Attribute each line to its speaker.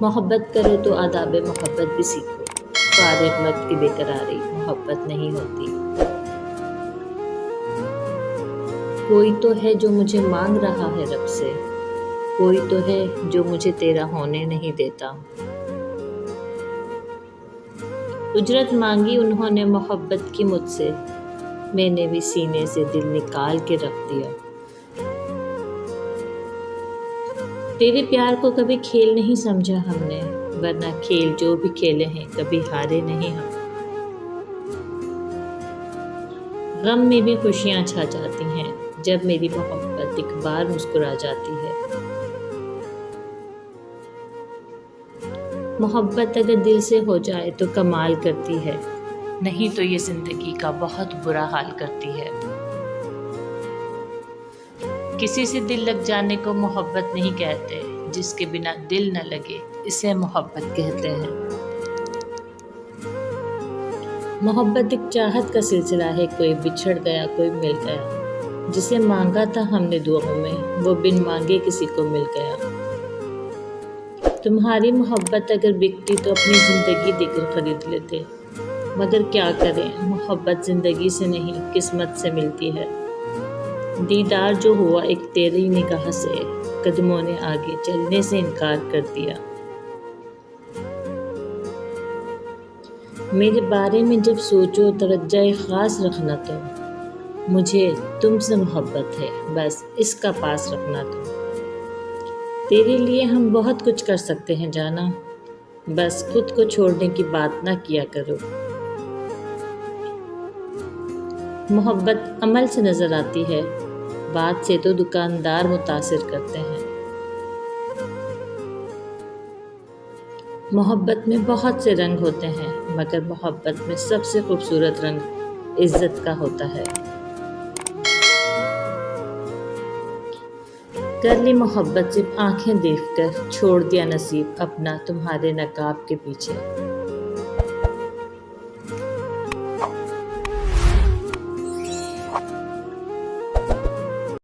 Speaker 1: मोहब्बत करो तो आदाब मोहब्बत भी सीखो। फारिग वक्त की बेकरारी मोहब्बत नहीं होती। कोई तो है जो मुझे मांग रहा है रब से, कोई तो है जो मुझे तेरा होने नहीं देता। उजरत मांगी उन्होंने मोहब्बत की मुझसे, मैंने भी सीने से दिल निकाल के रख दिया। तेरे प्यार को कभी खेल नहीं समझा हमने, वरना खेल जो भी खेले हैं कभी हारे नहीं हम। गम में भी खुशियां छा जाती हैं जब मेरी मोहब्बत एक बार मुस्कुरा जाती है। मोहब्बत अगर दिल से हो जाए तो कमाल करती है, नहीं तो ये जिंदगी का बहुत बुरा हाल करती है। किसी से दिल लग जाने को मोहब्बत नहीं कहते, जिसके बिना दिल न लगे इसे मोहब्बत कहते हैं। मोहब्बत एक चाहत का सिलसिला है, कोई बिछड़ गया कोई मिल गया। जिसे मांगा था हमने दुआओं में वो बिन मांगे किसी को मिल गया। तुम्हारी मोहब्बत अगर बिकती तो अपनी ज़िंदगी देकर खरीद लेते, मगर क्या करें मोहब्बत ज़िंदगी से नहीं किस्मत से मिलती है। दीदार जो हुआ एक तेरी निगाह से, कदमों ने आगे चलने से इनकार कर दिया। मेरे बारे में जब सोचो तवज्जो ख़ास रखना तुम, मुझे तुमसे मोहब्बत है बस इसका पास रखना तुम। तेरे लिए हम बहुत कुछ कर सकते हैं जाना, बस खुद को छोड़ने की बात ना किया करो। मोहब्बत अमल से नज़र आती है, बात से तो दुकानदार मुतासिर करते हैं। मोहब्बत में बहुत से रंग होते हैं, मगर मोहब्बत में सबसे खूबसूरत रंग इज्जत का होता है। कर ली मोहब्बत सिर्फ आंखें देखकर, छोड़ दिया नसीब अपना तुम्हारे नकाब के पीछे।